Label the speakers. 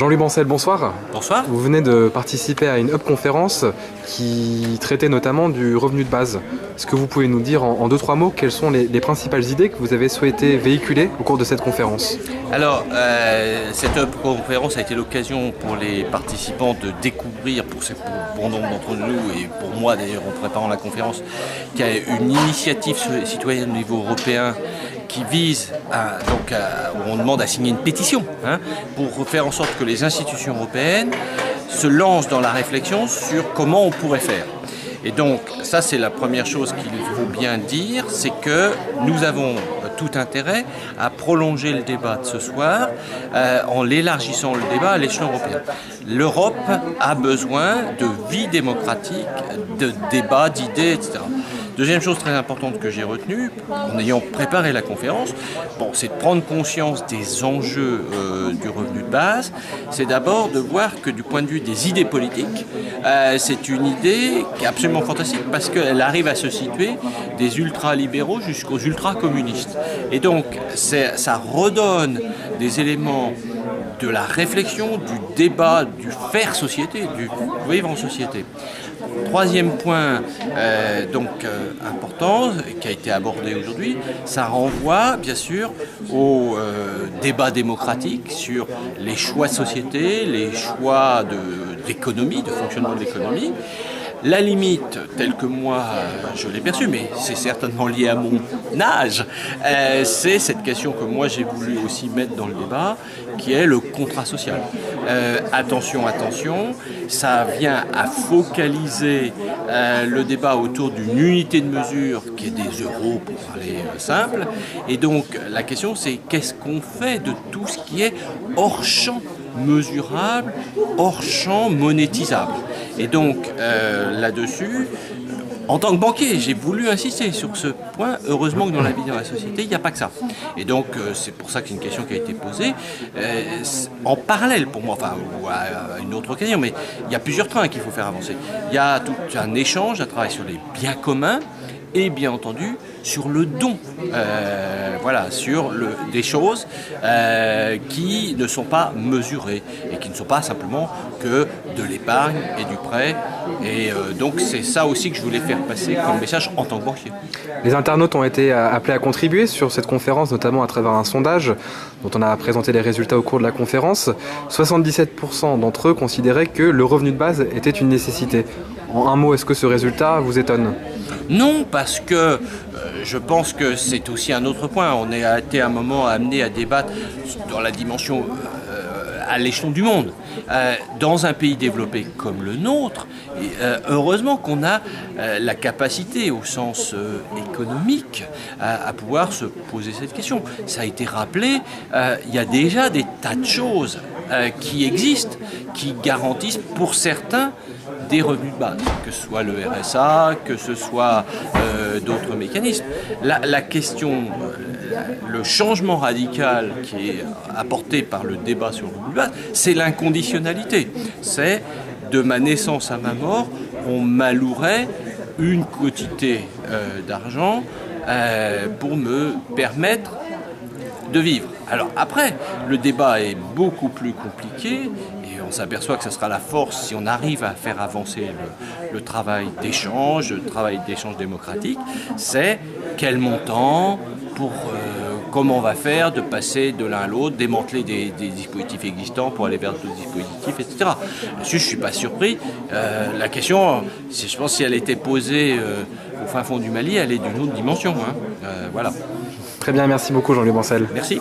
Speaker 1: Jean-Louis Bancel, bonsoir.
Speaker 2: Bonsoir.
Speaker 1: Vous venez de participer à une Hub conférence qui traitait notamment du revenu de base. Est-ce que vous pouvez nous dire en 2-3 mots quelles sont les principales idées que vous avez souhaité véhiculer au cours de cette conférence?
Speaker 2: Alors, cette Hub conférence a été l'occasion pour les participants de découvrir, pour nombre d'entre nous et pour moi d'ailleurs en préparant la conférence, qu'il y a une initiative citoyenne au niveau européen qui vise où on demande à signer une pétition pour faire en sorte que les institutions européennes se lancent dans la réflexion sur comment on pourrait faire. Et donc, ça c'est la première chose qu'il faut bien dire, c'est que nous avons tout intérêt à prolonger le débat de ce soir en l'élargissant le débat à l'échelon européen. L'Europe a besoin de vie démocratique, de débats, d'idées, etc. Deuxième chose très importante que j'ai retenue, en ayant préparé la conférence, c'est de prendre conscience des enjeux du revenu de base. C'est d'abord de voir que du point de vue des idées politiques, c'est une idée qui est absolument fantastique parce qu'elle arrive à se situer des ultra-libéraux jusqu'aux ultra-communistes. Et donc, ça redonne des éléments de la réflexion, du débat, du faire société, du vivre en société. Troisième point important qui a été abordé aujourd'hui, ça renvoie bien sûr au débat démocratique sur les choix de société, les choix de l'économie, de fonctionnement de l'économie. La limite, telle que moi je l'ai perçue, mais c'est certainement lié à mon âge, c'est cette question que moi j'ai voulu aussi mettre dans le débat, qui est le contrat social. Attention, ça vient à focaliser le débat autour d'une unité de mesure qui est des euros pour parler simple. Et donc la question c'est qu'est-ce qu'on fait de tout ce qui est hors champ mesurable, hors champ monétisable. Et donc là-dessus, en tant que banquier, j'ai voulu insister sur ce point. Heureusement que dans la vie de la société, il n'y a pas que ça. Et donc c'est pour ça que c'est une question qui a été posée en parallèle pour moi, ou à une autre occasion, mais il y a plusieurs trains qu'il faut faire avancer. Il y a tout un échange, un travail sur les biens communs et bien entendu sur le don, sur des choses qui ne sont pas mesurées et qui ne sont pas simplement que de l'épargne et du prêt. Et donc c'est ça aussi que je voulais faire passer comme message en tant que banquier.
Speaker 1: Les internautes ont été appelés à contribuer sur cette conférence, notamment à travers un sondage dont on a présenté les résultats au cours de la conférence. 77% d'entre eux considéraient que le revenu de base était une nécessité. En un mot, est-ce que ce résultat vous étonne ?
Speaker 2: Non, parce que je pense que c'est aussi un autre point. On a été à un moment amené à débattre dans la dimension à l'échelon du monde. Dans un pays développé comme le nôtre, heureusement qu'on a la capacité au sens économique à pouvoir se poser cette question. Ça a été rappelé, il y a déjà des tas de choses qui existent, qui garantissent pour certains des revenus de base, que ce soit le RSA, que ce soit d'autres mécanismes. La question, le changement radical qui est apporté par le débat sur le revenu de base, c'est l'inconditionnalité. C'est de ma naissance à ma mort, on m'allouerait une quantité d'argent pour me permettre de vivre. Alors après, le débat est beaucoup plus compliqué et on s'aperçoit que ce sera la force si on arrive à faire avancer le travail d'échange, démocratique, c'est quel montant pour comment on va faire de passer de l'un à l'autre, démanteler des dispositifs existants pour aller vers d'autres dispositifs, etc. Là-dessus, je ne suis pas surpris. La question, je pense, si elle était posée au fin fond du Mali, elle est d'une autre dimension. Voilà.
Speaker 1: Très bien, merci beaucoup Jean-Louis Bancel.
Speaker 2: Merci.